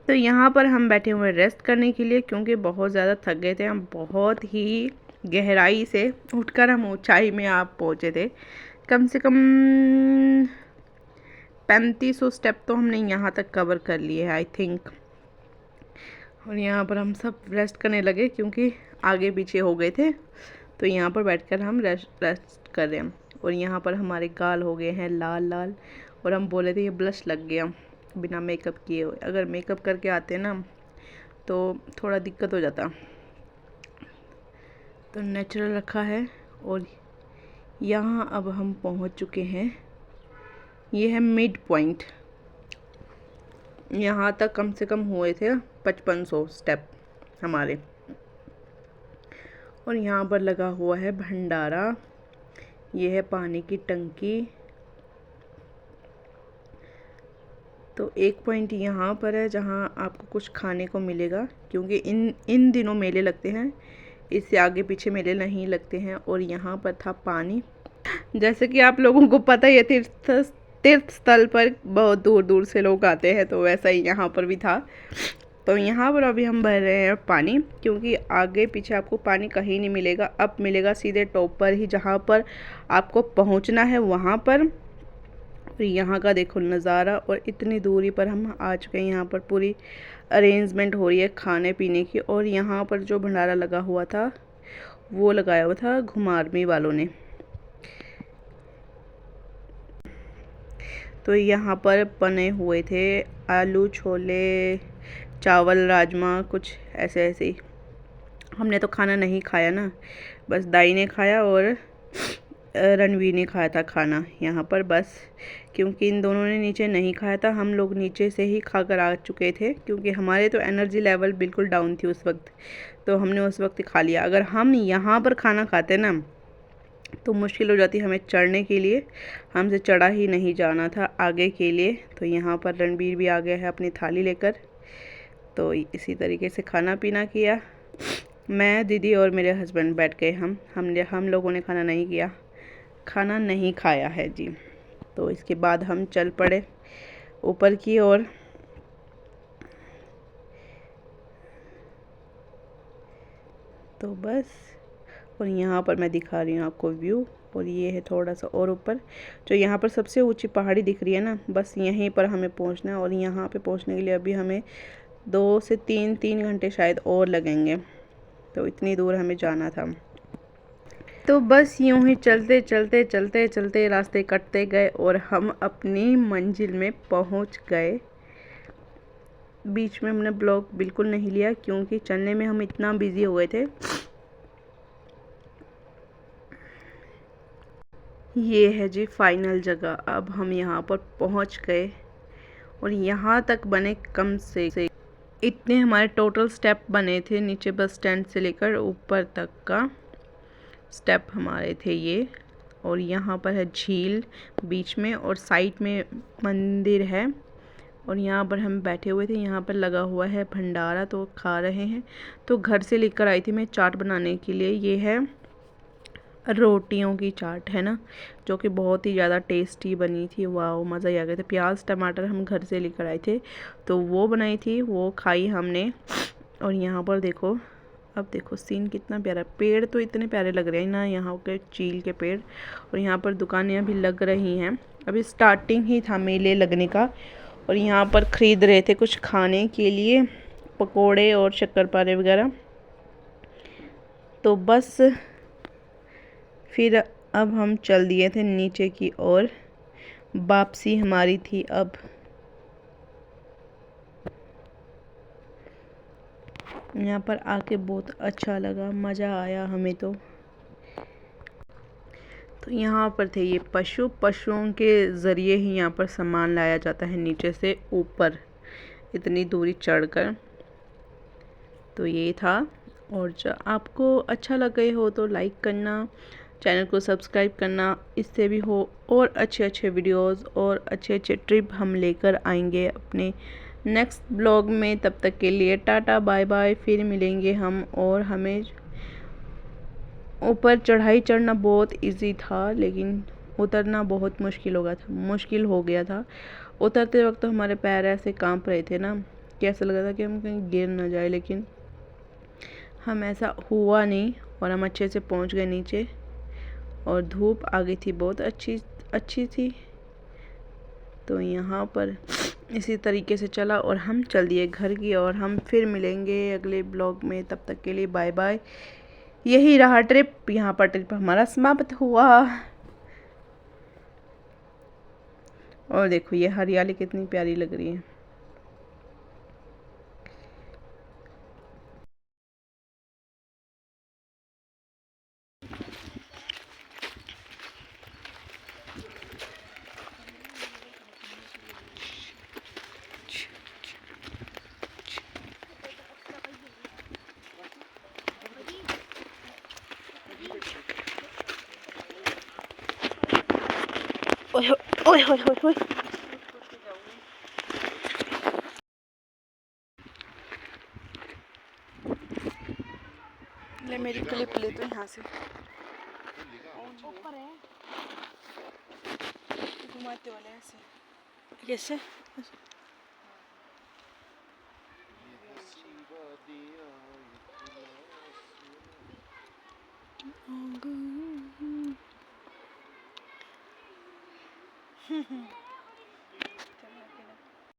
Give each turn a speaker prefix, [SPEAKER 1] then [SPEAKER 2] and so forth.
[SPEAKER 1] तो यहाँ पर हम बैठे हुए रेस्ट करने के लिए, क्योंकि बहुत ज़्यादा थक गए थे हम। बहुत ही गहराई से उठकर हम ऊंचाई में आप पहुँचे थे। कम से कम 3500 स्टेप तो हमने यहाँ तक कवर कर लिए हैं आई थिंक। और यहाँ पर हम सब रेस्ट करने लगे क्योंकि आगे पीछे हो गए थे। तो यहाँ पर बैठकर हम रेस्ट कर रहे हैं। और यहाँ पर हमारे गाल हो गए हैं लाल लाल, और हम बोले थे ये ब्लश लग गया बिना मेकअप किए हुए। अगर मेकअप करके आते ना तो थोड़ा दिक्कत हो जाता, तो नेचुरल रखा है। और यहाँ अब हम पहुँच चुके हैं, ये है मिड पॉइंट। यहाँ तक कम से कम हुए थे 5500 स्टेप हमारे। और यहाँ पर लगा हुआ है भंडारा, ये है पानी की टंकी। तो एक पॉइंट यहाँ पर है जहाँ आपको कुछ खाने को मिलेगा, क्योंकि इन दिनों मेले लगते हैं, इससे आगे पीछे मेले नहीं लगते हैं। और यहाँ पर था पानी। जैसे कि आप लोगों को पता ही है, तीर्थ स्थल पर बहुत दूर दूर से लोग आते हैं, तो वैसा ही यहाँ पर भी था। तो यहाँ पर अभी हम भर रहे हैं पानी, क्योंकि आगे पीछे आपको पानी कहीं नहीं मिलेगा। अब मिलेगा सीधे टॉप पर ही, जहाँ पर आपको पहुँचना है वहाँ पर। और यहाँ का देखो नज़ारा, और इतनी दूरी पर हम आ चुके हैं। यहाँ पर पूरी अरेंजमेंट हो रही है खाने पीने की। और यहाँ पर जो भंडारा लगा हुआ था वो लगाया हुआ था घुमारवी वालों ने। तो यहाँ पर बने हुए थे आलू छोले चावल राजमा, कुछ ऐसे ऐसे ही। हमने तो खाना नहीं खाया ना, बस दाई ने खाया और रणवीर ने खाया था खाना यहाँ पर बस, क्योंकि इन दोनों ने नीचे नहीं खाया था। हम लोग नीचे से ही खा कर आ चुके थे, क्योंकि हमारे तो एनर्जी लेवल बिल्कुल डाउन थी उस वक्त, तो हमने उस वक्त खा लिया। अगर हम यहाँ पर खाना खाते ना तो मुश्किल हो जाती हमें चढ़ने के लिए, हमसे चढ़ा ही नहीं जाना था आगे के लिए। तो यहाँ पर रणबीर भी आ गया है अपनी थाली लेकर। तो इसी तरीके से खाना पीना किया। मैं दीदी और मेरे हस्बैंड बैठ गए। हम लोगों ने खाना नहीं खाया है जी। तो इसके बाद हम चल पड़े ऊपर की ओर। तो बस, और यहाँ पर मैं दिखा रही हूँ आपको व्यू। और ये है थोड़ा सा और ऊपर, जो यहाँ पर सबसे ऊंची पहाड़ी दिख रही है ना, बस यहीं पर हमें पहुँचना है। और यहाँ पे पहुँचने के लिए अभी हमें 2 से 3 घंटे शायद और लगेंगे। तो इतनी दूर हमें जाना था। तो बस यूं ही चलते चलते चलते चलते रास्ते कटते गए और हम अपनी मंजिल में पहुंच गए। बीच में हमने ब्लॉग बिल्कुल नहीं लिया, क्योंकि चलने में हम इतना बिजी हो गए थे। ये है जी फाइनल जगह। अब हम यहाँ पर पहुँच गए। और यहाँ तक बने कम से इतने हमारे टोटल स्टेप बने थे, नीचे बस स्टैंड से लेकर ऊपर तक का स्टेप हमारे थे ये। और यहाँ पर है झील बीच में, और साइड में मंदिर है। और यहाँ पर हम बैठे हुए थे, यहाँ पर लगा हुआ है भंडारा, तो खा रहे हैं। तो घर से लेकर आई थी मैं चाट बनाने के लिए। ये है रोटियों की चाट है ना, जो कि बहुत ही ज़्यादा टेस्टी बनी थी। वाह, मज़ा ही आ गया था। प्याज टमाटर हम घर से लेकर आए थे, तो वो बनाई थी, वो खाई हमने। और यहाँ पर देखो, अब देखो सीन कितना प्यारा। पेड़ तो इतने प्यारे लग रहे हैं ना यहाँ के, चील के पेड़। और यहाँ पर दुकानें अभी लग रही हैं, अभी स्टार्टिंग ही था मेले लगने का। और यहाँ पर ख़रीद रहे थे कुछ खाने के लिए, पकोड़े और शक्करपारे वगैरह। तो बस फिर अब हम चल दिए थे नीचे की ओर। वापसी हमारी थी अब। यहाँ पर आके बहुत अच्छा लगा, मज़ा आया हमें तो। यहाँ पर थे ये पशुओं के ज़रिए ही यहाँ पर सामान लाया जाता है नीचे से ऊपर, इतनी दूरी चढ़कर। तो ये था। और जो आपको अच्छा लगे हो तो लाइक करना, चैनल को सब्सक्राइब करना। इससे भी हो और अच्छे अच्छे वीडियोस और अच्छे अच्छे ट्रिप हम लेकर आएंगे अपने नेक्स्ट ब्लॉग में। तब तक के लिए टाटा बाय बाय। फिर मिलेंगे हम। और हमें ऊपर चढ़ाई चढ़ना बहुत इजी था, लेकिन उतरना बहुत मुश्किल हो गया था। उतरते वक्त तो हमारे पैर ऐसे कांप रहे थे ना, कि ऐसा लगा था कि हम कहीं गिर ना जाए, लेकिन हम ऐसा हुआ नहीं और हम अच्छे से पहुंच गए नीचे। और धूप आ गई थी, बहुत अच्छी अच्छी थी। तो यहाँ पर इसी तरीके से चला और हम चल दिए घर की और हम फिर मिलेंगे अगले ब्लॉग में। तब तक के लिए बाय बाय। यही रहा ट्रिप, यहाँ पर ट्रिप हमारा समाप्त हुआ। और देखो ये हरियाली कितनी प्यारी लग रही है। ओए ओए ओए ओए ओए। ले मेरी क्लिप ले तो यहाँ से ऊपर है, घुमाते वाले ऐसे कैसे।